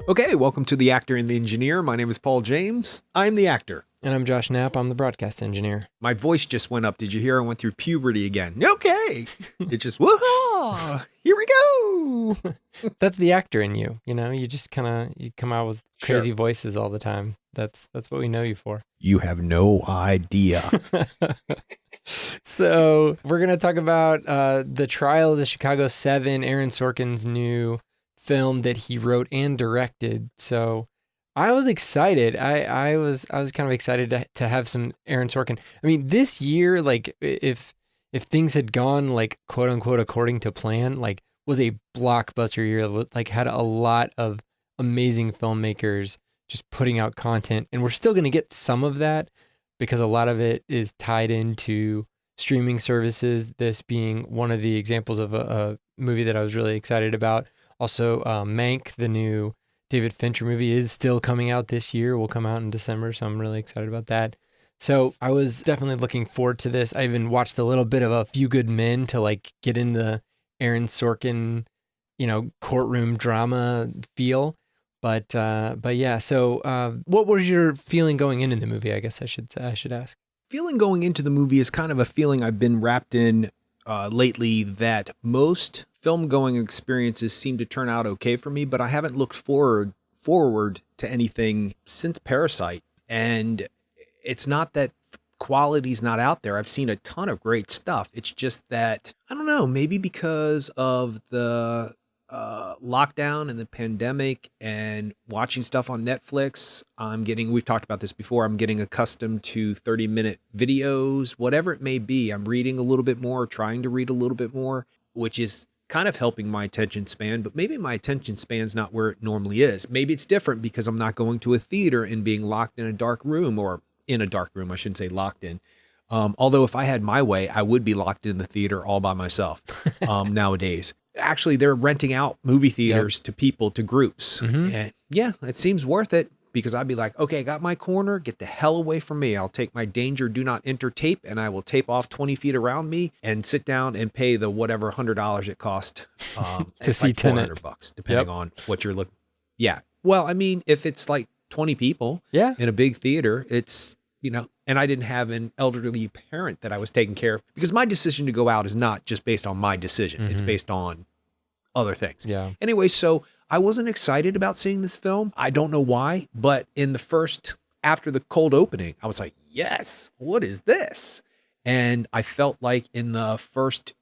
Okay, welcome to The Actor and the Engineer. My name is Paul James. I'm the actor. And I'm Josh Knapp. I'm the broadcast engineer. My voice just went up. Did you hear I went through puberty again? Okay. It just, woohoo! Here we go! That's the actor in you. You know, you just you come out with crazy Sure. voices all the time. That's what we know you for. You have no idea. So we're going to talk about The Trial of the Chicago 7, Aaron Sorkin's new film that he wrote and directed. So I was excited. I was kind of excited to have some Aaron Sorkin. I mean, this year, like if things had gone like quote unquote according to plan, like was a blockbuster year. Like had a lot of amazing filmmakers just putting out content, and we're still going to get some of that because a lot of it is tied into streaming services. This being one of the examples of a movie that I was really excited about. Also, Mank, the new David Fincher movie, is still coming out this year. Will come out in December, so I'm really excited about that. So I was definitely looking forward to this. I even watched a little bit of A Few Good Men to like get in the Aaron Sorkin, courtroom drama feel. But yeah. So what was your feeling going into the movie? I guess I should ask. Feeling going into the movie is kind of a feeling I've been wrapped in lately, that most film going experiences seem to turn out okay for me, but I haven't looked forward to anything since Parasite. And it's not that quality's not out there. I've seen a ton of great stuff. It's just that, I don't know, maybe because of the lockdown and the pandemic and watching stuff on Netflix, we've talked about this before, I'm getting accustomed to 30-minute videos, whatever it may be. I'm reading a little bit more, trying to read a little bit more, which is kind of helping my attention span, but maybe my attention span's not where it normally is. Maybe it's different because I'm not going to a theater and being locked in a dark room, or in a dark room, I shouldn't say locked in. Although if I had my way, I would be locked in the theater all by myself nowadays. Actually, they're renting out movie theaters to people, to groups. Mm-hmm. And yeah, it seems worth it, because I'd be like, okay, I got my corner, get the hell away from me. I'll take my danger do not enter tape, and I will tape off 20 feet around me and sit down and pay the whatever $100 it cost to see like Tenet. $400, depending on what you're looking. Yeah. Well, I mean, if it's like 20 people in a big theater, it's, and I didn't have an elderly parent that I was taking care of, because my decision to go out is not just based on my decision. Mm-hmm. It's based on other things. Yeah. Anyway, so I wasn't excited about seeing this film. I don't know why, but after the cold opening, I was like, yes, what is this? And I felt like in the first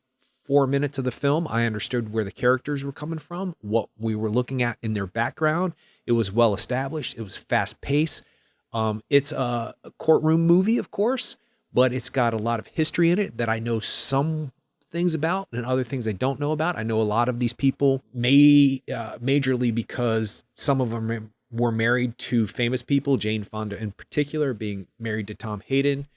4 minutes of the film, I understood where the characters were coming from, what we were looking at in their background. It was well established. It was fast paced. It's a courtroom movie, of course, but it's got a lot of history in it that I know some things about and other things I don't know about. I know a lot of these people majorly because some of them were married to famous people, Jane Fonda in particular, being married to Tom Hayden.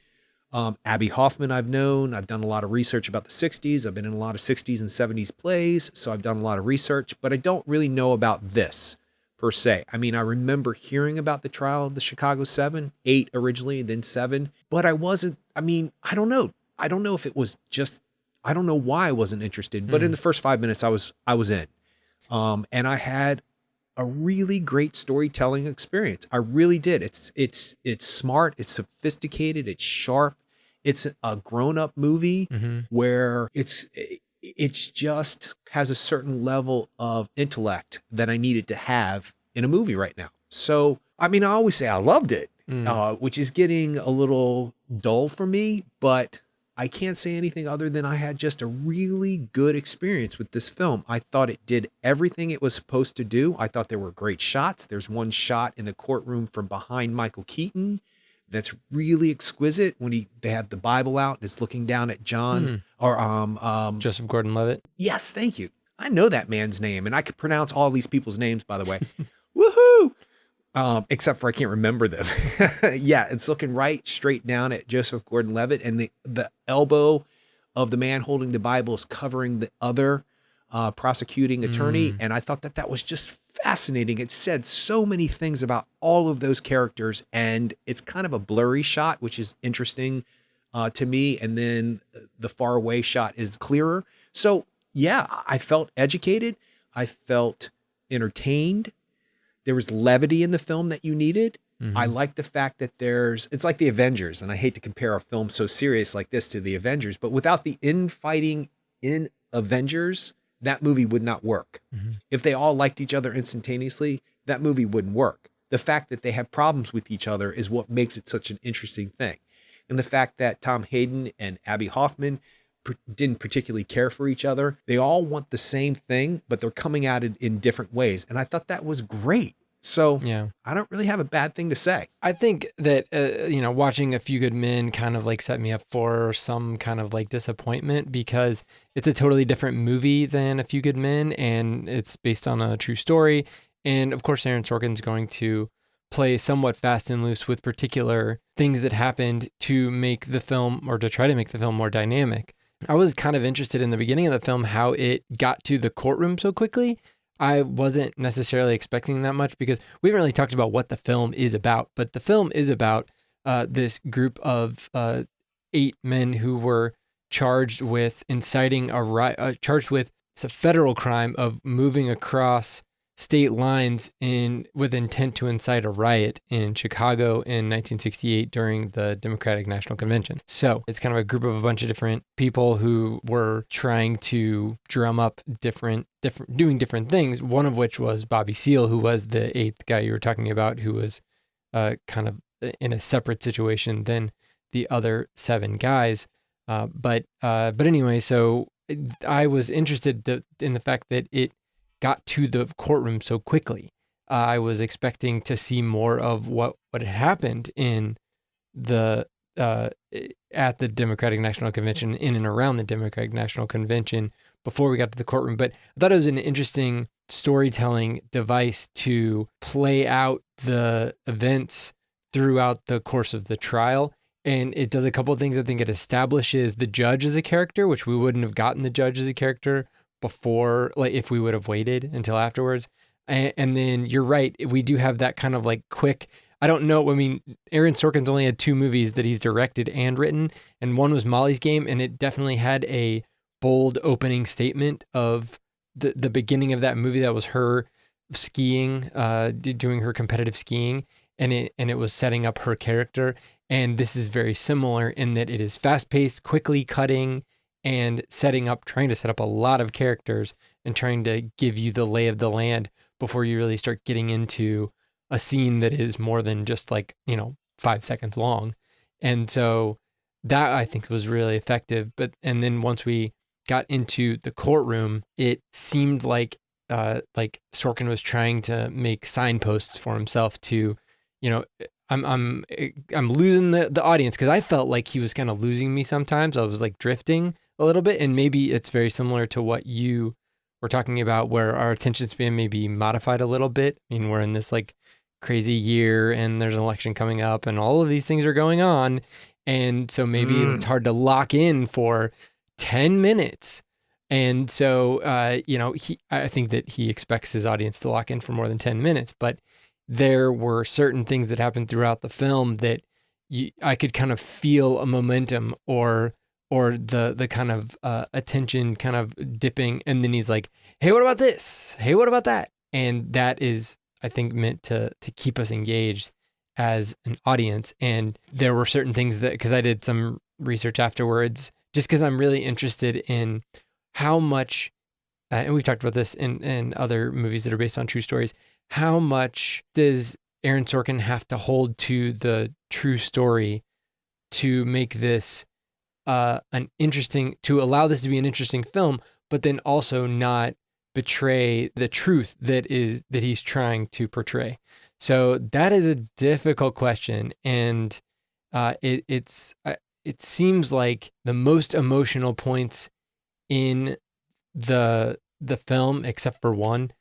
Abby Hoffman I've known. I've done a lot of research about the 60s. I've been in a lot of 60s and 70s plays, so I've done a lot of research, but I don't really know about this per se. I mean, I remember hearing about the trial of the Chicago 7, 8 originally, then 7, but I don't know. I don't know if it was just, I don't know why I wasn't interested, but in the first 5 minutes I was in. And I had a really great storytelling experience. I really did. It's smart, it's sophisticated, it's sharp. It's a grown-up movie where it just has a certain level of intellect that I needed to have in a movie right now. So, I mean, I always say I loved it, which is getting a little dull for me, but I can't say anything other than I had just a really good experience with this film. I thought it did everything it was supposed to do. I thought there were great shots. There's one shot in the courtroom from behind Michael Keaton that's really exquisite when they have the Bible out and it's looking down at John or Joseph Gordon-Levitt. Yes, thank you. I know that man's name, and I could pronounce all these people's names, by the way. Woohoo! Except for I can't remember them. Yeah, it's looking right straight down at Joseph Gordon-Levitt, and the elbow of the man holding the Bible is covering the other prosecuting attorney, and I thought that was just fascinating. It said so many things about all of those characters, and it's kind of a blurry shot, which is interesting to me, and then the far away shot is clearer. So yeah, I felt educated. I felt entertained. there was levity in the film that you needed. I Mhm. like the fact that it's like the Avengers, and I hate to compare a film so serious like this to the Avengers, but without the infighting in Avengers, that movie would not work. Mhm. If they all liked each other instantaneously, that movie wouldn't work. The fact that they have problems with each other is what makes it such an interesting thing. And the fact that Tom Hayden and Abby Hoffman didn't particularly care for each other. They all want the same thing, but they're coming at it in different ways. And I thought that was great. So Yeah. I don't really have a bad thing to say. I think that, watching A Few Good Men kind of like set me up for some kind of like disappointment because it's a totally different movie than A Few Good Men and it's based on a true story. And of course, Aaron Sorkin's going to play somewhat fast and loose with particular things that happened to make the film or to try to make the film more dynamic. I was kind of interested in the beginning of the film how it got to the courtroom so quickly. I wasn't necessarily expecting that much because we haven't really talked about what the film is about, but the film is about this group of 8 men who were charged with inciting a riot, charged with it's a federal crime of moving across state lines with intent to incite a riot in Chicago in 1968 during the Democratic National Convention. So it's kind of a group of a bunch of different people who were trying to drum up doing different things. One of which was Bobby Seale, who was the 8th guy you were talking about, who was kind of in a separate situation than the other 7 guys. But anyway, so I was interested in the fact that it got to the courtroom so quickly. I was expecting to see more of what had happened in the at the Democratic National Convention, in and around the Democratic National Convention before we got to the courtroom. But I thought it was an interesting storytelling device to play out the events throughout the course of the trial. And it does a couple of things. I think it establishes the judge as a character, which we wouldn't have gotten the judge as a character before, like if we would have waited until afterwards. And then you're right, we do have that kind of like quick, I don't know, I mean, Aaron Sorkin's only had 2 movies that he's directed and written, and one was Molly's Game, and it definitely had a bold opening statement of the beginning of that movie that was her skiing, doing her competitive skiing, and it was setting up her character. And this is very similar in that it is fast-paced, quickly cutting, and trying to set up a lot of characters and trying to give you the lay of the land before you really start getting into a scene that is more than just 5 seconds long. And so that I think was really effective. And then once we got into the courtroom, it seemed like Sorkin was trying to make signposts for himself to, I'm losing the audience because I felt like he was kind of losing me sometimes. I was like drifting a little bit, and maybe it's very similar to what you were talking about where our attention span may be modified a little bit. I mean, we're in this like crazy year and there's an election coming up and all of these things are going on. And so maybe it's hard to lock in for 10 minutes. And so, I think that he expects his audience to lock in for more than 10 minutes, but there were certain things that happened throughout the film that I could kind of feel a momentum or the kind of attention kind of dipping, and then he's like, hey, what about this? Hey, what about that? And that is, I think, meant to keep us engaged as an audience. And there were certain things that, because I did some research afterwards, just because I'm really interested in how much, and we've talked about this in other movies that are based on true stories, how much does Aaron Sorkin have to hold to the true story to make this to allow this to be an interesting film, but then also not betray the truth that he's trying to portray. So that is a difficult question, and it seems like the most emotional points in the film, except for one,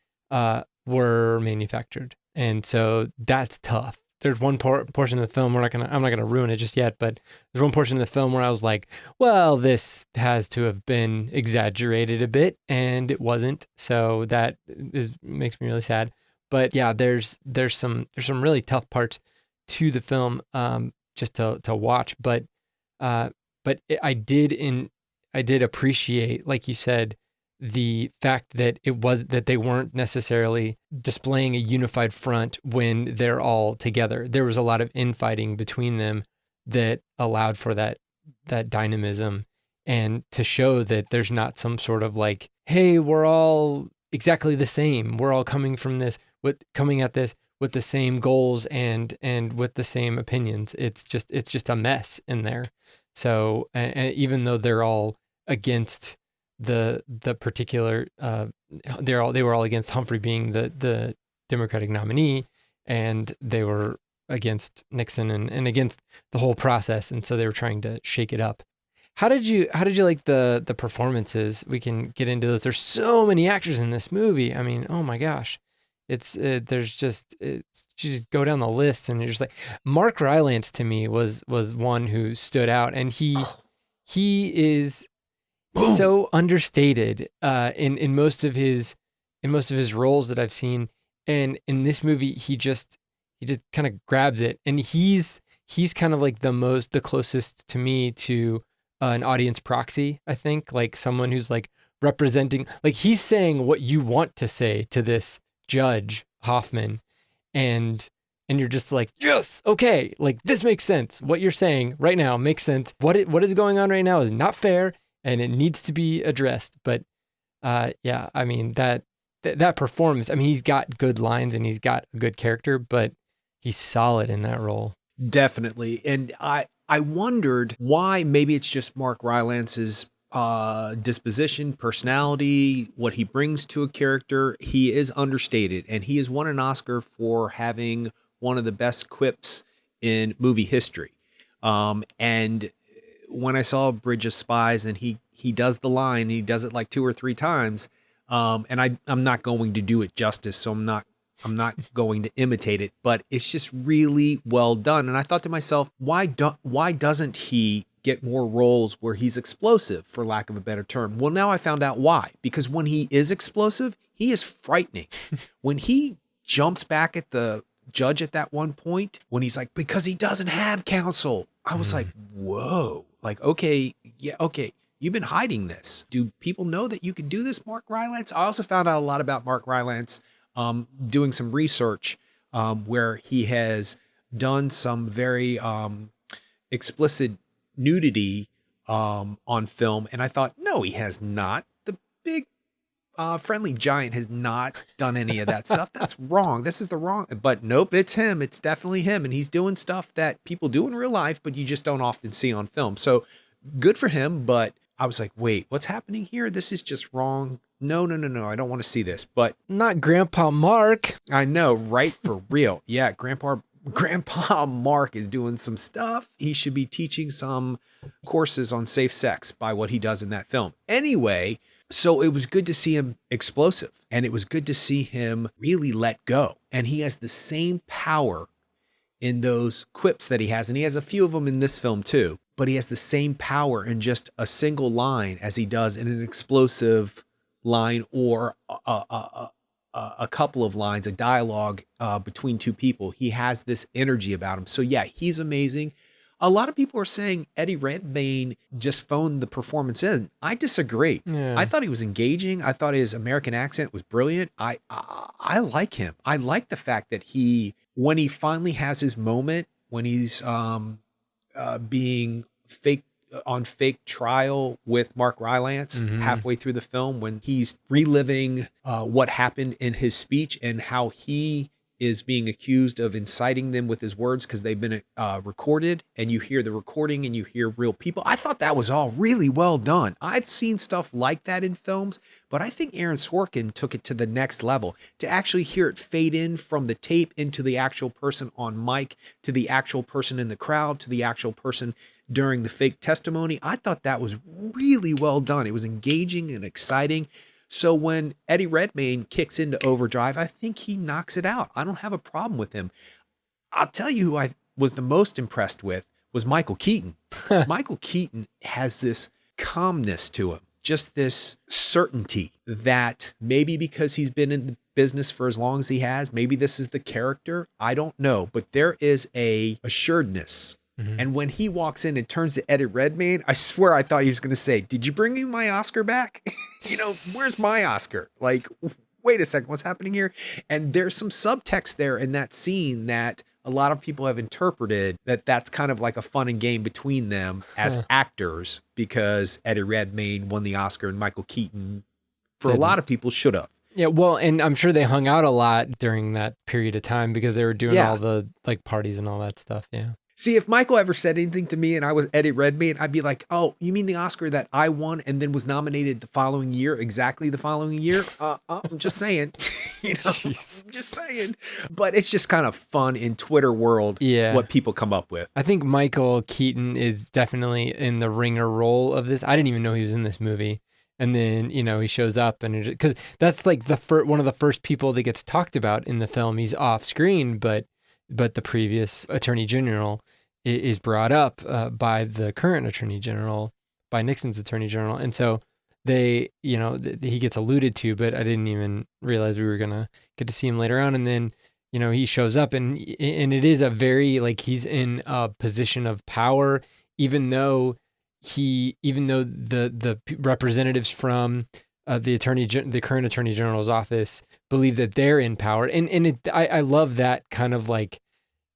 were manufactured, and so that's tough. There's one portion of the film I'm not gonna ruin it just yet, but there's one portion of the film where I was like, well, this has to have been exaggerated a bit, and it wasn't. So that makes me really sad. But yeah, there's some really tough parts to the film, just to watch. But I did appreciate, like you said, the fact that they weren't necessarily displaying a unified front when they're all together. There was a lot of infighting between them that allowed for that dynamism, and to show that there's not some sort of like, hey, we're all exactly the same. We're all coming at this with the same goals and with the same opinions. It's just a mess in there. So and even though they're all against the particular, they were all against Humphrey being the Democratic nominee, and they were against Nixon and against the whole process, and so they were trying to shake it up. How did you like the performances? We can get into this. There's so many actors in this movie. I mean, oh my gosh. You just go down the list and you're just like, Mark Rylance to me was one who stood out, and he is so understated in most of his roles that I've seen, and in this movie he just kind of grabs it, and he's kind of like the closest to me to an audience proxy, I think, like someone who's like representing, like he's saying what you want to say to this Judge Hoffman, and you're just like, yes, okay, like this makes sense. What you're saying right now makes sense. What is going on right now is not fair, and it needs to be addressed. But yeah, I mean that performance. I mean, he's got good lines and he's got a good character, but he's solid in that role. Definitely. And I wondered why. Maybe it's just Mark Rylance's disposition, personality, what he brings to a character. He is understated, and he has won an Oscar for having one of the best quips in movie history. And when I saw Bridge of Spies, and he does the line, he does it like 2 or 3 times, and I'm not going to do it justice, so I'm not going to imitate it, but it's just really well done. And I thought to myself, why doesn't he get more roles where he's explosive, for lack of a better term? Well, now I found out why. Because when he is explosive, he is frightening. When he jumps back at the judge at that one point, when he's like, because he doesn't have counsel, I was like, whoa, like, okay, yeah, okay. You've been hiding this. Do people know that you can do this, Mark Rylance? I also found out a lot about Mark Rylance doing some research where he has done some very explicit nudity on film. And I thought, no, he has not. The big Friendly Giant has not done any of that stuff. That's wrong. This is the wrong. But nope, it's him. It's definitely him. And he's doing stuff that people do in real life, but you just don't often see on film. So good for him. But I was like, wait, what's happening here? This is just wrong. No. I don't want to see this. But not Grandpa Mark. I know, right? For real. Yeah, Grandpa Mark is doing some stuff. He should be teaching some courses on safe sex by what he does in that film. Anyway, so it was good to see him explosive, and it was good to see him really let go. And he has the same power in those quips that he has, and he has a few of them in this film too, but he has the same power in just a single line as he does in an explosive line or a couple of lines, a dialogue between two people. He has this energy about him. So yeah, he's amazing. A lot of people are saying Eddie Redmayne just phoned the performance in. I disagree. Yeah. I thought he was engaging. I thought his American accent was brilliant. I like him. I like the fact that when he finally has his moment, when he's being fake trial with Mark Rylance halfway through the film, when he's reliving what happened in his speech and how he is being accused of inciting them with his words because they've been recorded, and you hear the recording and you hear real people. I thought that was all really well done. I've seen stuff like that in films, but I think Aaron Sorkin took it to the next level to actually hear it fade in from the tape into the actual person on mic, to the actual person in the crowd, to the actual person during the fake testimony. I thought that was really well done. It was engaging and exciting. So when Eddie Redmayne kicks into overdrive, I think he knocks it out. I don't have a problem with him. I'll tell you who I was the most impressed with was Michael Keaton. Michael Keaton has this calmness to him, just this certainty that maybe because he's been in the business for as long as he has, maybe this is the character. I don't know, but there is a assuredness Mhm. And when he walks in and turns to Eddie Redmayne, I swear I thought he was going to say, "Did you bring me my Oscar back? Where's my Oscar?" Like, wait a second, what's happening here? And there's some subtext there in that scene that a lot of people have interpreted that that's kind of like a fun and game between them as actors, because Eddie Redmayne won the Oscar and Michael Keaton, for a Didn't. lot of people, should have. Yeah, well, and I'm sure they hung out a lot during that period of time because they were doing Yeah. all the like parties and all that stuff. Yeah. See, if Michael ever said anything to me and I was Eddie Redmayne, I'd be like, "Oh, you mean the Oscar that I won and then was nominated the following year, exactly the following year?" I'm just saying, Jeez. I'm just saying. But it's just kind of fun in Twitter world, Yeah. what people come up with. I think Michael Keaton is definitely in the ringer role of this. I didn't even know he was in this movie. And then, he shows up and because that's like one of the first people that gets talked about in the film. He's off screen, but the previous attorney general is brought up by the current attorney general, by Nixon's attorney general. And so they, he gets alluded to, but I didn't even realize we were going to get to see him later on. And then, he shows up and it is a very, like, he's in a position of power, even though the representatives from the current attorney general's office believe that they're in power. And I love that kind of like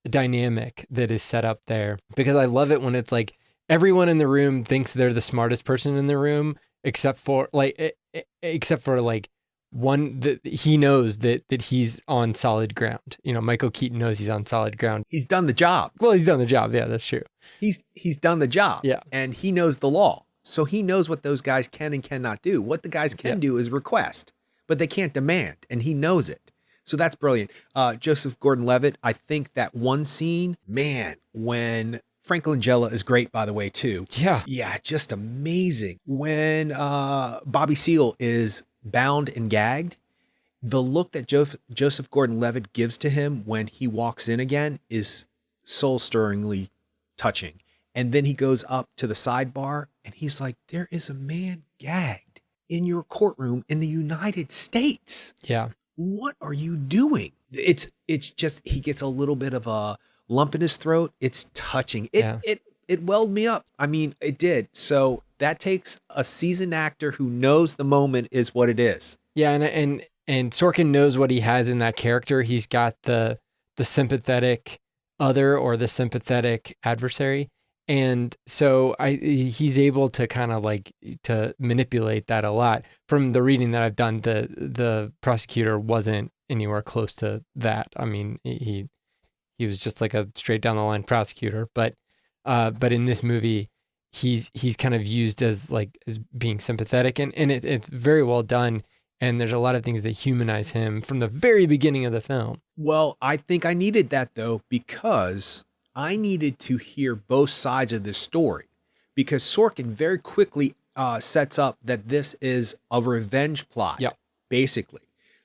dynamic that is set up there, because I love it when it's like everyone in the room thinks they're the smartest person in the room, except for like one that he knows that he's on solid ground. Michael Keaton knows he's on solid ground. He's done the job. Well, he's done the job. Yeah, that's true. He's done the job. Yeah. And he knows the law. So he knows what those guys can and cannot do. What the guys can do is request, but they can't demand, and he knows it. So that's brilliant. Joseph Gordon-Levitt, I think that one scene, man, when Frank Langella is great, by the way, too. Yeah. Yeah, just amazing. When Bobby Seale is bound and gagged, the look that Joseph Gordon-Levitt gives to him when he walks in again is soul-stirringly touching. And then he goes up to the sidebar and he's like, "There is a man gagged in your courtroom in the United States. Yeah. What are you doing?" It's just, he gets a little bit of a lump in his throat. It's touching. It welled me up. I mean, it did. So that takes a seasoned actor who knows the moment is what it is. Yeah, and Sorkin knows what he has in that character. He's got the sympathetic other or the sympathetic adversary. And so he's able to kind of like to manipulate that a lot. From the reading that I've done, the prosecutor wasn't anywhere close to that. I mean, he was just like a straight down the line prosecutor. But in this movie, he's kind of used as being sympathetic, and it's very well done. And there's a lot of things that humanize him from the very beginning of the film. Well, I think I needed that though, because I needed to hear both sides of this story, because Sorkin very quickly sets up that this is a revenge plot. Yep. Basically.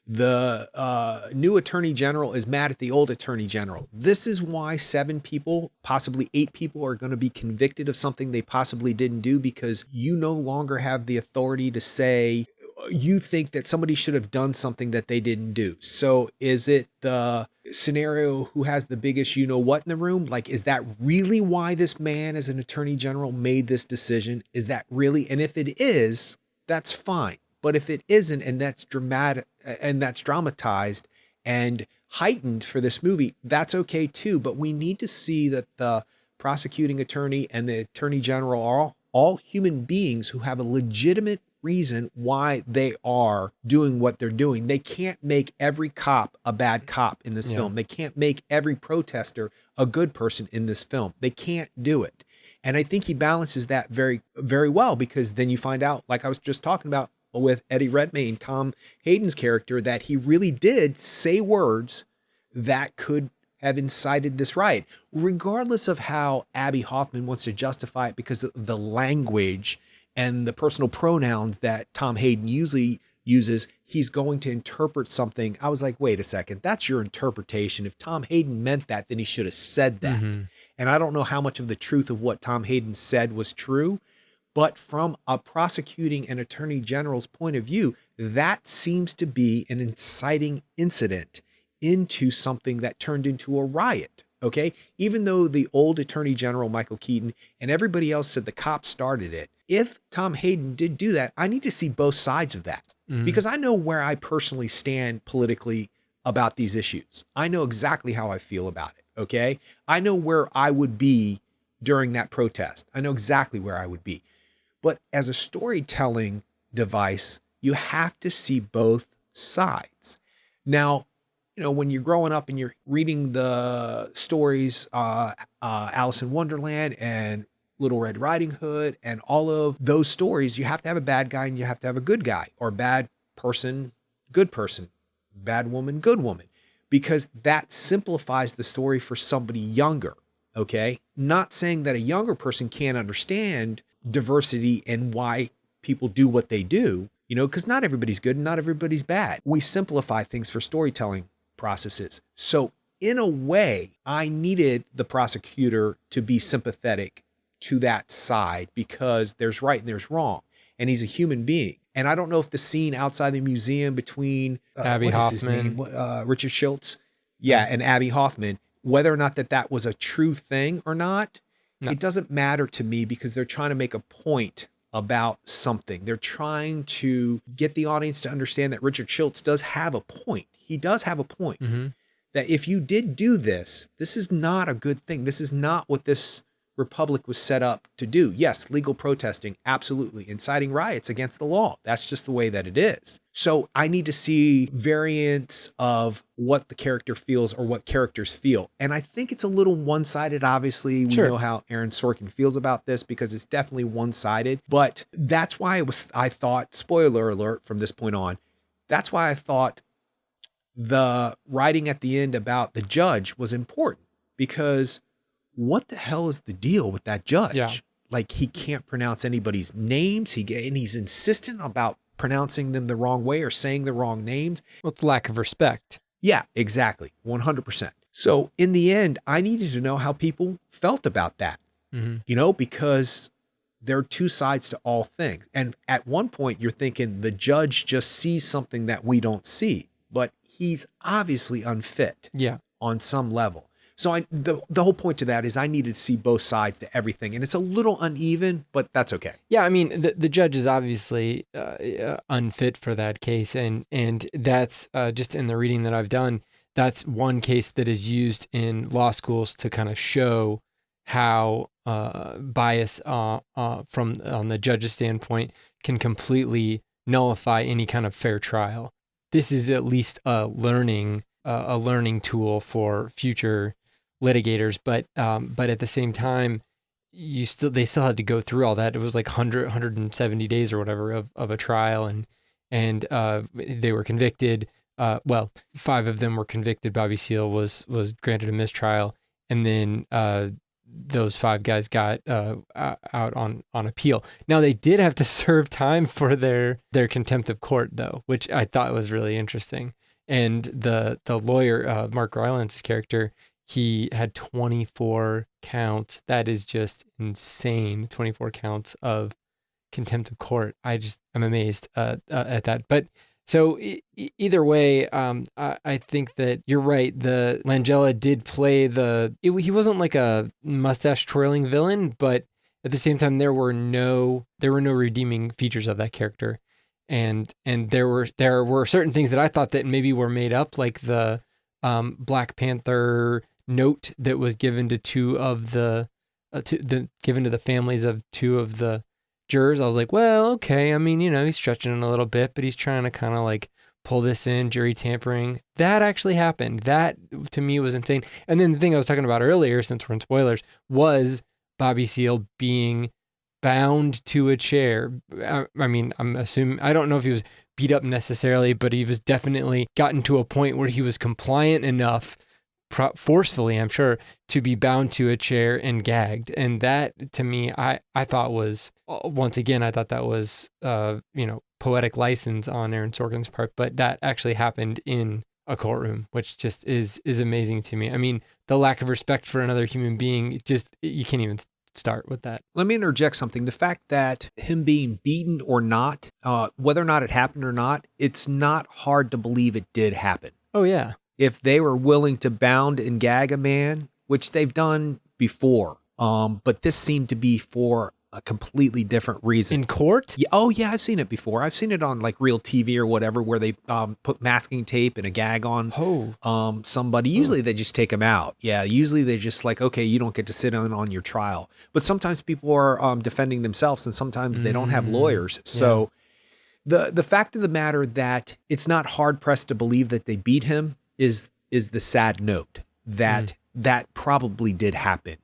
The new attorney general is mad at the old attorney general. This is why 7 people, possibly 8 people, are going to be convicted of something they possibly didn't do, because you no longer have the authority to say you think that somebody should have done something that they didn't do. So is it the scenario who has the biggest you-know-what in the room? Like, is that really why this man as an attorney general made this decision? Is that really? And if it is, that's fine. But if it isn't, and that's dramatic, and that's dramatized and heightened for this movie, that's okay too. But we need to see that the prosecuting attorney and the attorney general are all human beings who have a legitimate reason why they are doing what they're doing. They can't make every cop a bad cop in this film. They can't make every protester a good person in this film. They can't do it. And I think he balances that very, very well, because then you find out, like I was just talking about with Eddie Redmayne, Tom Hayden's character, that he really did say words that could have incited this riot, regardless of how Abby Hoffman wants to justify it because of the language and the personal pronouns that Tom Hayden usually uses. He's going to interpret something. I was like, wait a second, that's your interpretation. If Tom Hayden meant that, then he should have said that. Mm-hmm. And I don't know how much of the truth of what Tom Hayden said was true, but from a prosecuting and attorney general's point of view, that seems to be an inciting incident into something that turned into a riot. Okay. Even though the old Attorney General, Michael Keaton, and everybody else said the cops started it, if Tom Hayden did do that, I need to see both sides of that because I know where I personally stand politically about these issues. I know exactly how I feel about it. Okay. I know where I would be during that protest. I know exactly where I would be. But as a storytelling device, you have to see both sides. Now, when you're growing up and you're reading the stories, Alice in Wonderland and Little Red Riding Hood and all of those stories, you have to have a bad guy and you have to have a good guy, or bad person, good person, bad woman, good woman, because that simplifies the story for somebody younger. Okay. Not saying that a younger person can't understand diversity and why people do what they do, because not everybody's good and not everybody's bad. We simplify things for storytelling processes. So in a way, I needed the prosecutor to be sympathetic to that side because there's right and there's wrong. And he's a human being. And I don't know if the scene outside the museum between Abby Hoffman, Richard Schultz, and Abby Hoffman, whether or not that was a true thing or not, it doesn't matter to me because they're trying to make a point about something. They're trying to get the audience to understand that Richard Schultz does have a point. He does have a point. That if you did do this, this is not a good thing. This is not what this republic was set up to do. Yes, legal protesting, absolutely. Inciting riots against the law. That's just the way that it is. So I need to see variants of what the character feels or what characters feel. And I think it's a little one-sided. Obviously, we know how Aaron Sorkin feels about this because it's definitely one-sided. But that's why I thought, spoiler alert from this point on, that's why I thought the writing at the end about the judge was important, because what the hell is the deal with that judge? Yeah. Like, he can't pronounce anybody's names. And he's insistent about pronouncing them the wrong way or saying the wrong names. Well, it's lack of respect. Yeah, exactly. 100%. So in the end, I needed to know how people felt about that, because there are two sides to all things. And at one point you're thinking the judge just sees something that we don't see, but he's obviously unfit on some level. So the whole point to that is I needed to see both sides to everything. And it's a little uneven, but that's okay. Yeah, I mean, the judge is obviously unfit for that case. And that's just in the reading that I've done, that's one case that is used in law schools to kind of show how bias from on the judge's standpoint can completely nullify any kind of fair trial. This is at least a learning tool for future litigators, but at the same time, they still had to go through all that. It was like 170 days or whatever of a trial, and they were convicted. 5 of them were convicted. Bobby Seale was granted a mistrial, and then those 5 guys got out on appeal. Now, they did have to serve time for their contempt of court, though, which I thought was really interesting. And the lawyer, Mark Rylance's character, he had 24 counts. That is just insane. 24 counts of contempt of court. I'm amazed at that. But so either way, I think that you're right. The Langella did play he wasn't like a mustache twirling villain, but at the same time, there were no redeeming features of that character. And there were certain things that I thought that maybe were made up, like the Black Panther note that was given to given to the families of 2 of the jurors. I was like, well, okay. I mean, he's stretching it a little bit, but he's trying to kind of like pull this in, jury tampering. That actually happened. That to me was insane. And then the thing I was talking about earlier, since we're in spoilers, was Bobby Seale being bound to a chair. I mean, I'm assuming, I don't know if he was beat up necessarily, but he was definitely gotten to a point where he was compliant enough, forcefully, I'm sure, to be bound to a chair and gagged. And that, to me, I thought was, once again, I thought that was, poetic license on Aaron Sorkin's part, but that actually happened in a courtroom, which just is amazing to me. I mean, the lack of respect for another human being, you can't even start with that. Let me interject something. The fact that him being beaten or not, whether or not it happened or not, it's not hard to believe it did happen. Oh, yeah. If they were willing to bound and gag a man, which they've done before. But this seemed to be for a completely different reason. In court? Yeah, oh yeah, I've seen it before. I've seen it on like real TV or whatever, where they put masking tape and a gag on somebody. Usually they just take them out. Yeah, usually they just like, okay, you don't get to sit on your trial. But sometimes people are defending themselves, and sometimes they don't have lawyers. So the fact of the matter that it's not hard pressed to believe that they beat him is the sad note that that probably did happen.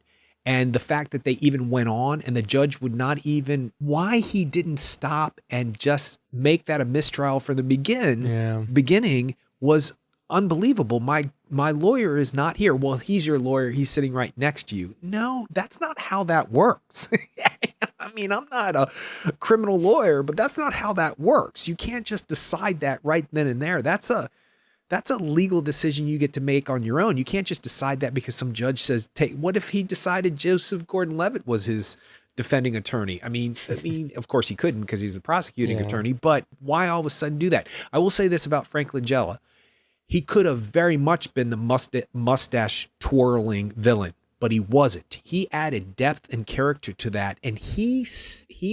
And the fact that they even went on and the judge would not even, why he didn't stop and just make that a mistrial from the beginning was unbelievable. My lawyer is not here. Well, he's your lawyer. He's sitting right next to you. No, that's not how that works. I mean, I'm not a criminal lawyer, but that's not how that works. You can't just decide that right then and there. That's a legal decision you get to make on your own. You can't just decide that because some judge says, what if he decided Joseph Gordon-Levitt was his defending attorney? I mean, of course he couldn't because he's the prosecuting attorney, but why all of a sudden do that? I will say this about Frank Langella. He could have very much been the mustache twirling villain, but he wasn't. He added depth and character to that, and he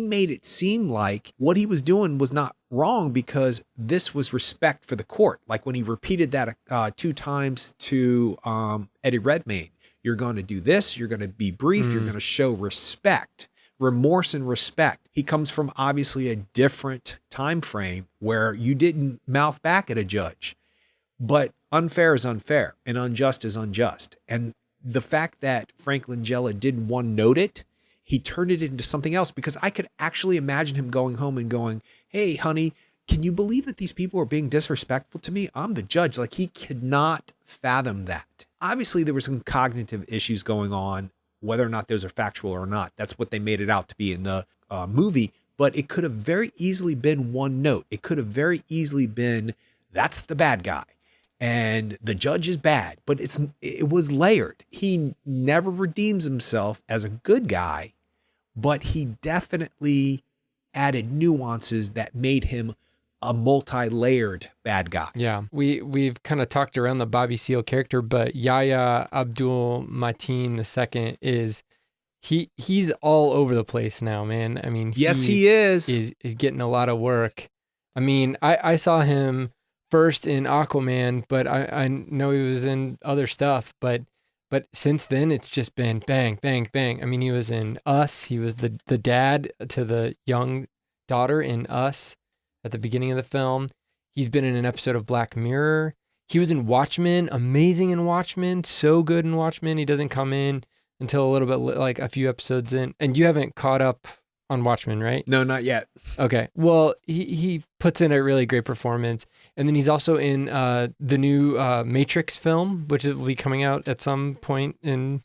made it seem like what he was doing was not wrong because this was respect for the court. Like when he repeated that 2 times to Eddie Redmayne, you're going to do this, you're going to be brief, you're going to show respect, remorse and respect. He comes from obviously a different time frame where you didn't mouth back at a judge, but unfair is unfair and unjust is unjust. And the fact that Frank Langella didn't one-note it, he turned it into something else, because I could actually imagine him going home and going, hey, honey, can you believe that these people are being disrespectful to me? I'm the judge. Like, he could not fathom that. Obviously, there were some cognitive issues going on, whether or not those are factual or not. That's what they made it out to be in the movie. But it could have very easily been one note. It could have very easily been, that's the bad guy and the judge is bad. But it was layered. He never redeems himself as a good guy, but he definitely added nuances that made him a multi-layered bad guy. Yeah, we've kind of talked around the Bobby Seale character, but Yahya Abdul-Mateen II he's all over the place now, man. I mean, yes, he is. Is getting a lot of work. I mean, I saw him first in Aquaman, but I know he was in other stuff, but since then it's just been bang, bang, bang. I mean, he was in Us. He was the dad to the young daughter in Us at the beginning of the film. He's been in an episode of Black Mirror. He was in Watchmen, amazing in Watchmen, so good in Watchmen. He doesn't come in until a little bit, like a few episodes in. And you haven't caught up on Watchmen, right? No, not yet. Okay. Well, he puts in a really great performance. And then he's also in the new Matrix film, which will be coming out at some point in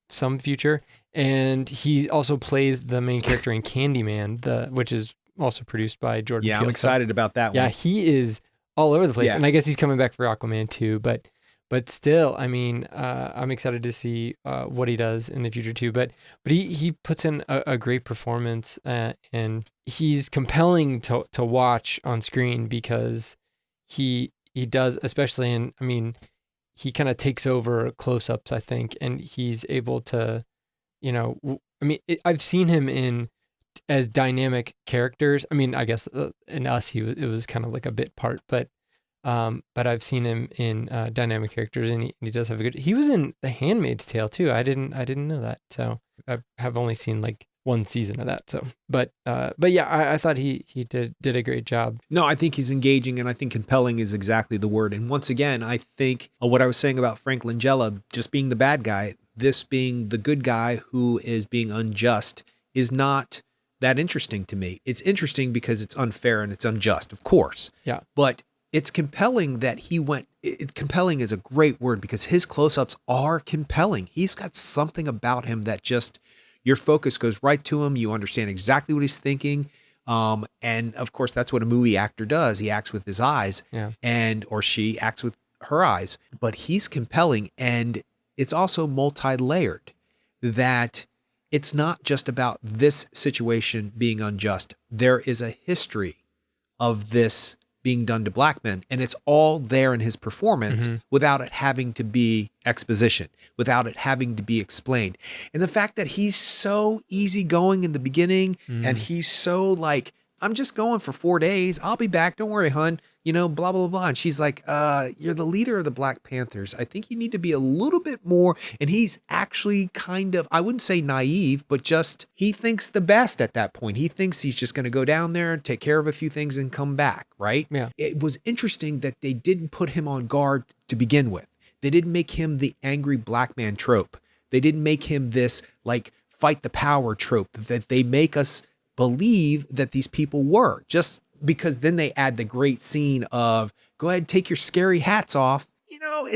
some future. And he also plays the main character in Candyman, which is also produced by Jordan Peele. Yeah, I'm excited about that one. Yeah, he is all over the place. Yeah. And I guess he's coming back for Aquaman too. But still, I mean, I'm excited to see what he does in the future too. But he puts in a great performance, and he's compelling to watch on screen because he does, especially in, I mean, he kind of takes over close-ups, I think, and he's able to, I mean, I've seen him as dynamic characters. I mean, I guess in Us, it was kind of like a bit part, but I've seen him in dynamic characters, and he does have a good. He was in The Handmaid's Tale too. I didn't know that. So I have only seen like one season of that. So, but yeah, I thought he did a great job. No, I think he's engaging, and I think compelling is exactly the word. And once again, I think what I was saying about Frank Langella just being the bad guy, this being the good guy who is being unjust, is not that interesting to me. It's interesting because it's unfair and it's unjust, of course. Yeah. But it's compelling that compelling is a great word because his close-ups are compelling. He's got something about him that just, your focus goes right to him. You understand exactly what he's thinking. And of course, that's what a movie actor does. He acts with his eyes, or she acts with her eyes, but he's compelling. And it's also multi-layered, that it's not just about this situation being unjust. There is a history of this being done to black men. And it's all there in his performance without it having to be exposition, without it having to be explained. And the fact that he's so easygoing in the beginning and he's so like, I'm just going for 4 days. I'll be back. Don't worry, hun. You know, blah, blah, blah. And she's like, you're the leader of the Black Panthers. I think you need to be a little bit more. And he's actually kind of, I wouldn't say naive, but just, he thinks the best at that point. He thinks he's just going to go down there, take care of a few things and come back, right? Yeah. It was interesting that they didn't put him on guard to begin with. They didn't make him the angry black man trope. They didn't make him this like fight the power trope that they make us believe that these people were, just because then they add the great scene of go ahead, take your scary hats off. You know,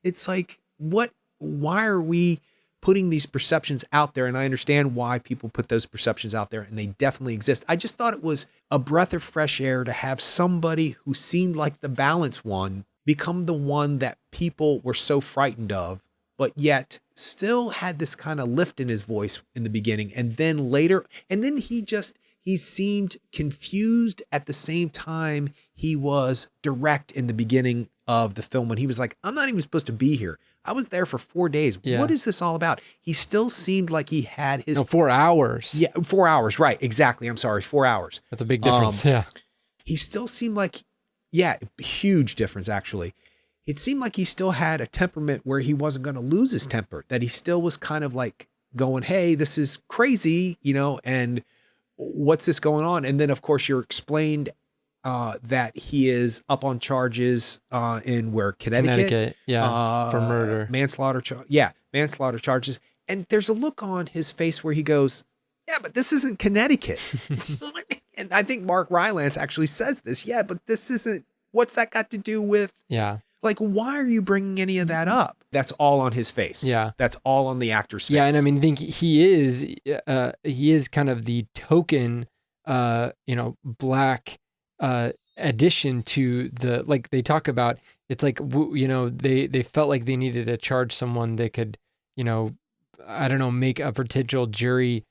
it's like, why are we putting these perceptions out there? And I understand why people put those perceptions out there, and they definitely exist. I just thought it was a breath of fresh air to have somebody who seemed like the balanced one become the one that people were so frightened of, but yet still had this kind of lift in his voice in the beginning. And then later, and then he seemed confused at the same time he was direct in the beginning of the film when he was like, I'm not even supposed to be here. I was there for 4 days. Yeah. What is this all about? He still seemed like he had his... No, 4 hours. Yeah, 4 hours. Right. Exactly. I'm sorry. 4 hours. That's a big difference. Yeah. He still seemed like, yeah, huge difference actually. It seemed like he still had a temperament where he wasn't going to lose his temper, that he still was kind of like going, hey, this is crazy, you know, and what's this going on? And then, of course, you're explained that he is up on charges in where Connecticut, yeah, for murder, manslaughter charges. And there's a look on his face where he goes, yeah, but this isn't Connecticut. And I think Mark Rylance actually says this. Yeah, but this isn't, what's that got to do with? Yeah. Like, why are you bringing any of that up? That's all on his face. Yeah. That's all on the actor's face. Yeah, and I mean, I think he is kind of the token, black addition to the, like they talk about, it's like, they felt like they needed to charge someone that could, I don't know, make a potential jury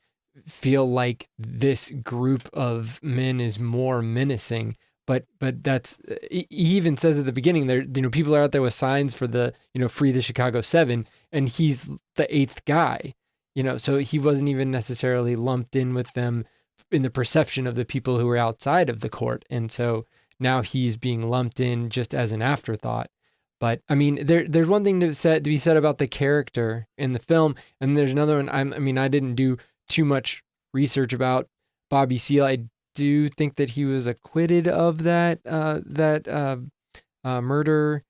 feel like this group of men is more menacing. But that's, he even says at the beginning there, people are out there with signs for the, free the Chicago 7, and he's the 8th guy, so he wasn't even necessarily lumped in with them in the perception of the people who were outside of the court. And so now he's being lumped in just as an afterthought. But I mean, there's one thing to be said about the character in the film, and there's another one. I didn't do too much research about Bobby Seale. I do think that he was acquitted of that murder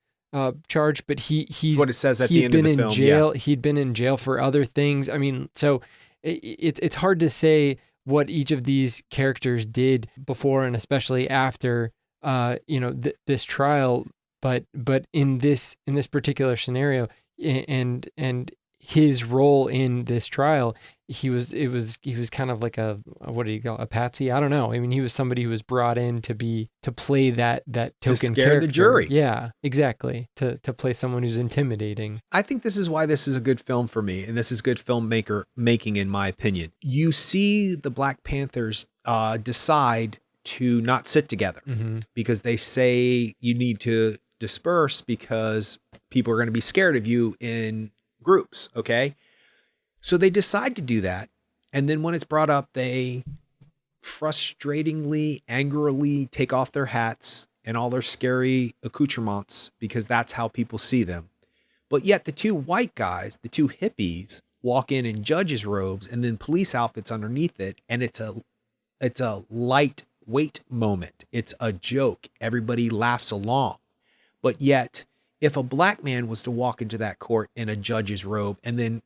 charge, but he's what it says at the end of the film. Jail. Yeah. He'd been in jail for other things. I mean, so it's hard to say what each of these characters did before and especially after this trial. But in this particular scenario, and his role in this trial, he was kind of like a, what do you call it, a patsy? I don't know. I mean, he was somebody who was brought in to play that token to scare character. The jury. Yeah, exactly. To play someone who's intimidating. I think this is why this is a good film for me, and this is good making in my opinion. You see the Black Panthers decide to not sit together because they say you need to disperse because people are going to be scared of you in groups. Okay. So they decide to do that. And then when it's brought up, they frustratingly, angrily take off their hats and all their scary accoutrements because that's how people see them. But yet the two white guys, the two hippies, walk in judges' robes and then police outfits underneath it. And it's a lightweight moment. It's a joke. Everybody laughs along. But yet, if a black man was to walk into that court in a judge's robe and then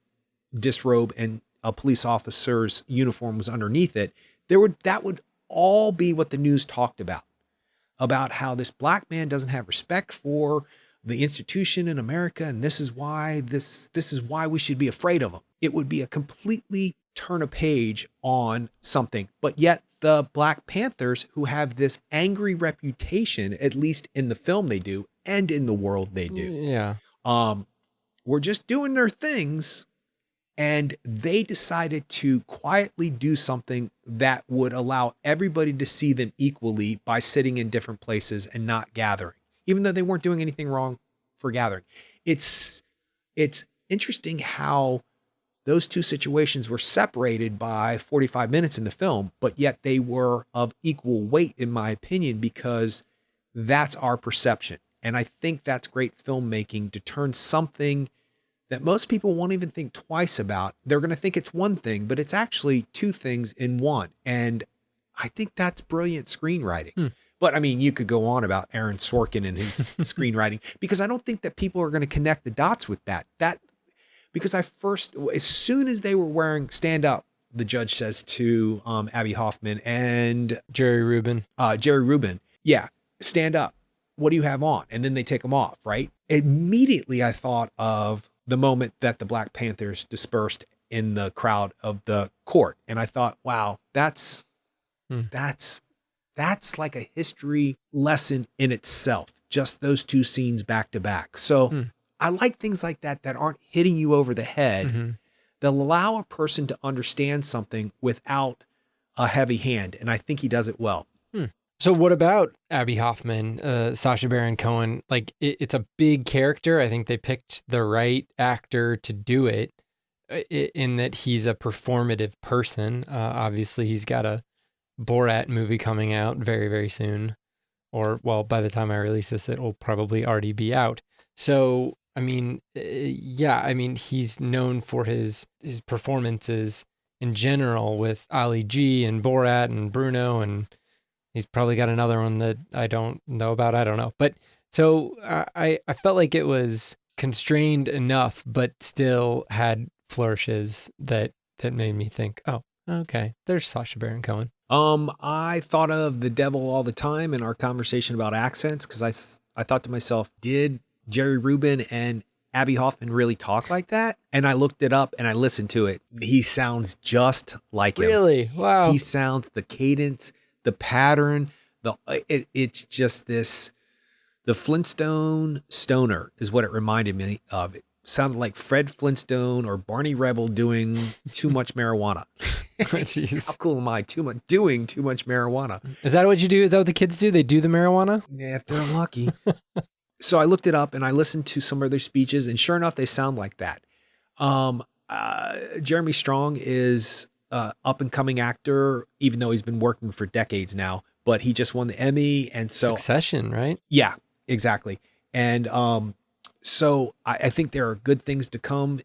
disrobe and a police officer's uniform was underneath it, that would all be what the news talked about how this black man doesn't have respect for the institution in America, and this is why we should be afraid of him. It would be a completely turn a page on something. But yet the Black Panthers, who have this angry reputation, at least in the film they do, and in the world they do. Yeah. We're just doing their things. And they decided to quietly do something that would allow everybody to see them equally by sitting in different places and not gathering, even though they weren't doing anything wrong for gathering. It's interesting how those two situations were separated by 45 minutes in the film, but yet they were of equal weight, in my opinion, because that's our perception. And I think that's great filmmaking to turn something that most people won't even think twice about. They're going to think it's one thing, but it's actually two things in one. And I think that's brilliant screenwriting. But I mean, you could go on about Aaron Sorkin and his screenwriting, because I don't think that people are going to connect the dots with that. Because as soon as they were wearing stand up, the judge says to Abby Hoffman and Jerry Rubin. Yeah, stand up. What do you have on? And then they take them off, right? Immediately I thought of the moment that the Black Panthers dispersed in the crowd of the court. And I thought, wow, that's like a history lesson in itself. Just those two scenes back to back. So I like things like that aren't hitting you over the head. They'll allow a person to understand something without a heavy hand. And I think he does it well. So what about Abby Hoffman, Sacha Baron Cohen? Like, it's a big character. I think they picked the right actor to do it, in that he's a performative person. Obviously, he's got a Borat movie coming out very, very soon. Or, well, by the time I release this, it will probably already be out. So, I mean, he's known for his performances in general with Ali G and Borat and Bruno, and he's probably got another one that I don't know about. I don't know. But so I felt like it was constrained enough, but still had flourishes that made me think, oh, okay, there's Sacha Baron Cohen. I thought of The Devil All the Time in our conversation about accents, because I thought to myself, did Jerry Rubin and Abby Hoffman really talk like that? And I looked it up and I listened to it. He sounds just like him. Really? Wow. He sounds, the cadence, the pattern, it's just this, the Flintstone stoner is what it reminded me of. It sounded like Fred Flintstone or Barney Rebel doing too much marijuana. Jeez. How cool am I? Doing too much marijuana. Is that what you do? Is that what the kids do? They do the marijuana? Yeah, if they're lucky. So I looked it up and I listened to some of their speeches, and sure enough, they sound like that. Jeremy Strong is up and coming actor, even though he's been working for decades now, but he just won the Emmy. And so Succession, right? Yeah, exactly. And so I think there are good things to come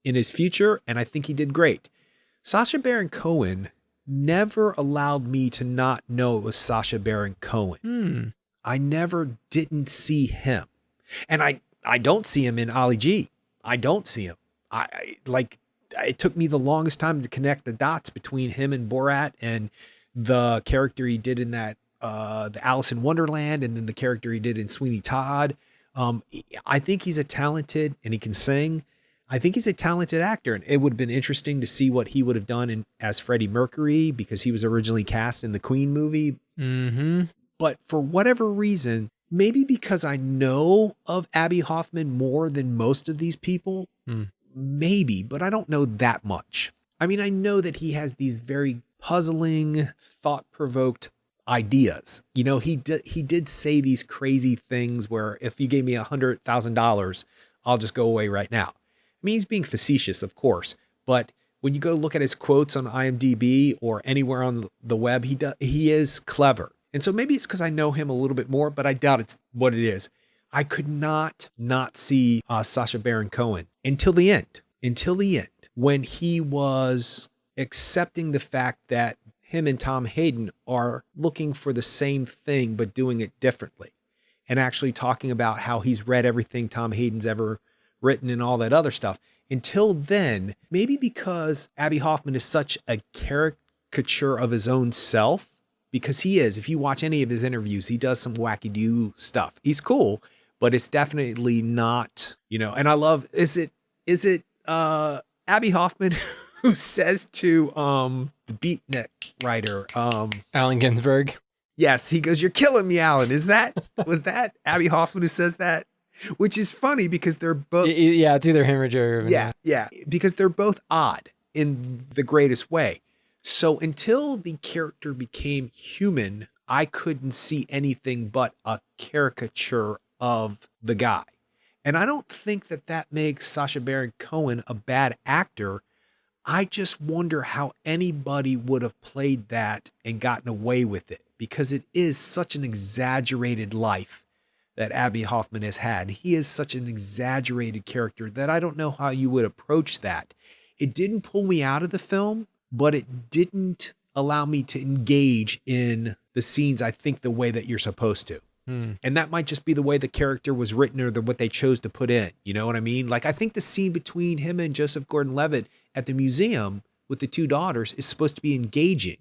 in his future, and I think he did great. Sacha Baron Cohen never allowed me to not know it was Sacha Baron Cohen. I never didn't see him. And I don't see him in Ali G. I don't see him. It took me the longest time to connect the dots between him and Borat and the character he did in that the Alice in Wonderland, and then the character he did in Sweeney Todd. I think he's a talented, and he can sing. I think he's a talented actor, and it would have been interesting to see what he would have done as Freddie Mercury, because he was originally cast in the Queen movie. But for whatever reason, maybe because I know of Abby Hoffman more than most of these people, maybe, but I don't know that much. I mean, I know that he has these very puzzling, thought-provoked ideas. You know, he did say these crazy things where if you gave me $100,000, I'll just go away right now. I mean, he's being facetious, of course, but when you go look at his quotes on IMDb or anywhere on the web, he is clever. And so maybe it's because I know him a little bit more, but I doubt it's what it is. I could not see Sacha Baron Cohen until the end, when he was accepting the fact that him and Tom Hayden are looking for the same thing, but doing it differently, and actually talking about how he's read everything Tom Hayden's ever written and all that other stuff. Until then, maybe because Abby Hoffman is such a caricature of his own self, because he is, if you watch any of his interviews, he does some wacky-do stuff. He's cool, but it's definitely not, and I love, is it Abby Hoffman who says to the Beatnik writer, Allen Ginsberg? Yes, he goes, "You're killing me, Alan." Was that Abby Hoffman who says that? which is funny because they're both Yeah, it's either him or Joey Rubin. yeah, because they're both odd in the greatest way. So until the character became human, I couldn't see anything but a caricature of the guy. And I don't think that that makes Sacha Baron Cohen a bad actor. I just wonder how anybody would have played that and gotten away with it, because it is such an exaggerated life that Abby Hoffman has had. He is such an exaggerated character that I don't know how you would approach that. It didn't pull me out of the film, but it didn't allow me to engage in the scenes, I think, the way that you're supposed to. And that might just be the way the character was written or what they chose to put in. You know what I mean? Like, I think the scene between him and Joseph Gordon-Levitt at the museum with the two daughters is supposed to be engaging,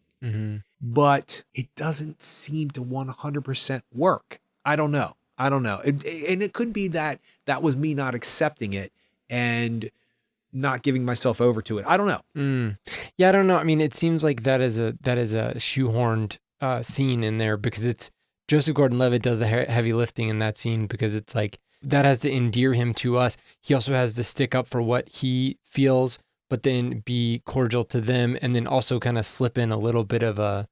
but it doesn't seem to 100% work. I don't know. And it could be that that was me not accepting it and not giving myself over to it. I don't know. Yeah, I don't know. I mean, it seems like that is a shoehorned scene in there, because it's Joseph Gordon-Levitt does the heavy lifting in that scene, because it's like that has to endear him to us. He also has to stick up for what he feels, but then be cordial to them, and then also kind of slip in a little bit of a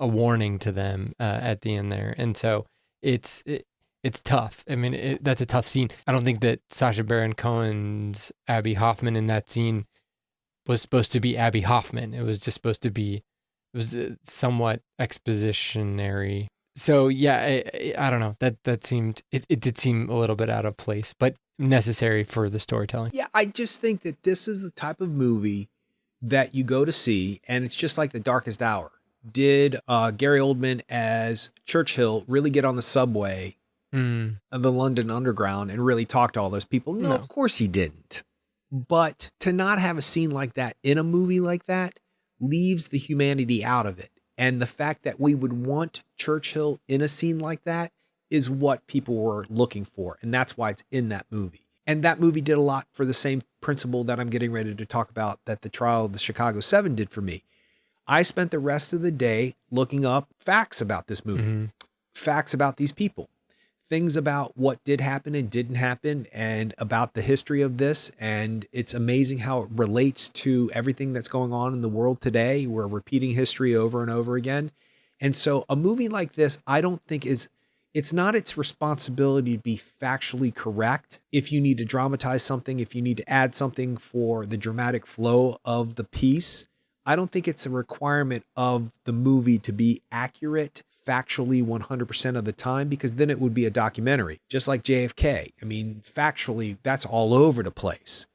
warning to them at the end there. And so it's tough. I mean, that's a tough scene. I don't think that Sacha Baron Cohen's Abby Hoffman in that scene was supposed to be Abby Hoffman. It was just supposed to be, it was somewhat expositionary. So yeah, I don't know. That seemed, it did seem a little bit out of place, but necessary for the storytelling. Yeah, I just think that this is the type of movie that you go to see, and it's just like The Darkest Hour. Did Gary Oldman as Churchill really get on the subway of the London Underground and really talk to all those people? No, of course he didn't. But to not have a scene like that in a movie like that leaves the humanity out of it. And the fact that we would want Churchill in a scene like that is what people were looking for. And that's why it's in that movie. And that movie did a lot for the same principle that I'm getting ready to talk about that the trial of the Chicago 7 did for me. I spent the rest of the day looking up facts about this movie, facts about these people, things about what did happen and didn't happen, and about the history of this. And it's amazing how it relates to everything that's going on in the world today. We're repeating history over and over again. And so a movie like this, I don't think it's not its responsibility to be factually correct. If you need to dramatize something, if you need to add something for the dramatic flow of the piece, I don't think it's a requirement of the movie to be accurate factually 100% of the time, because then it would be a documentary, just like JFK. I mean, factually, that's all over the place.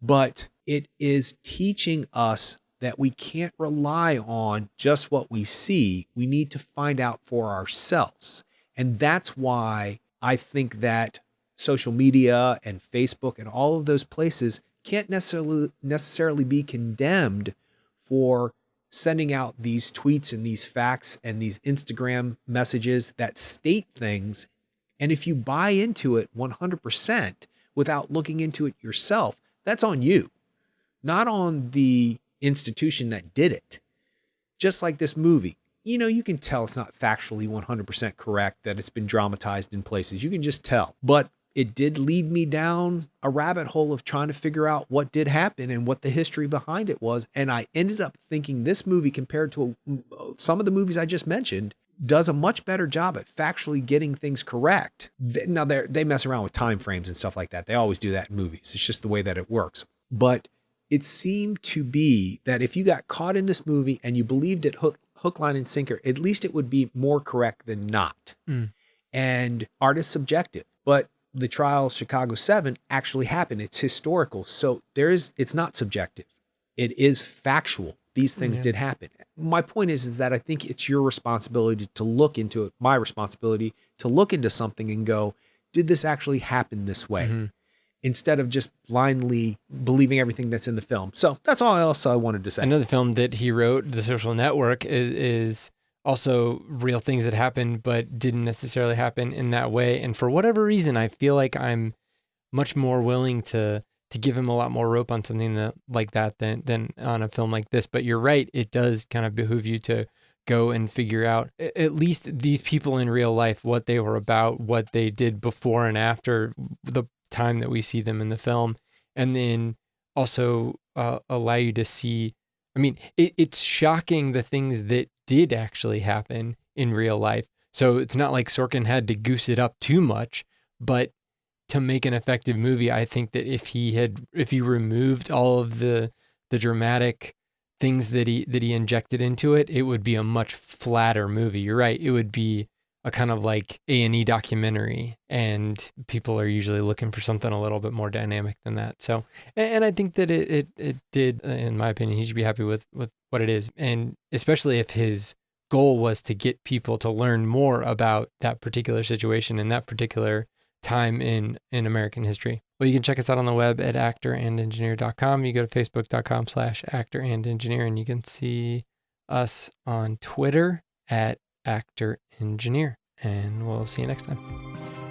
But it is teaching us that we can't rely on just what we see. We need to find out for ourselves. And that's why I think that social media and Facebook and all of those places can't necessarily be condemned for sending out these tweets and these facts and these Instagram messages that state things. And if you buy into it 100% without looking into it yourself, that's on you, not on the institution that did it. Just like this movie, you know, you can tell it's not factually 100% correct, that it's been dramatized in places. You can just tell. But it did lead me down a rabbit hole of trying to figure out what did happen and what the history behind it was. And I ended up thinking this movie, compared to some of the movies I just mentioned, does a much better job at factually getting things correct. Now, they mess around with time frames and stuff like that. They always do that in movies. It's just the way that it works. But it seemed to be that if you got caught in this movie and you believed it hook, line, and sinker, at least it would be more correct than not. And art is subjective. But the trial Chicago 7 actually happened. It's historical. So it's not subjective. It is factual. These things did happen. My point is that I think it's your responsibility to look into it, my responsibility to look into something and go, did this actually happen this way? Instead of just blindly believing everything that's in the film. So that's all else I wanted to say. Another film that he wrote, The Social Network, is also real things that happened, but didn't necessarily happen in that way. And for whatever reason, I feel like I'm much more willing to give him a lot more rope on something like that than on a film like this. But you're right, it does kind of behoove you to go and figure out at least these people in real life, what they were about, what they did before and after the time that we see them in the film, and then also allow you to see. I mean, it's shocking the things that did actually happen in real life. So it's not like Sorkin had to goose it up too much, but to make an effective movie, I think that if he removed all of the dramatic things that he injected into it, it would be a much flatter movie. You're right. It would be a kind of like A&E documentary, and people are usually looking for something a little bit more dynamic than that. So, and I think that it did, in my opinion, he should be happy with what it is. And especially if his goal was to get people to learn more about that particular situation and that particular time in American history. Well, you can check us out on the web at actorandengineer.com. You go to facebook.com/actorandengineer, and you can see us on Twitter at actorengineer. And we'll see you next time.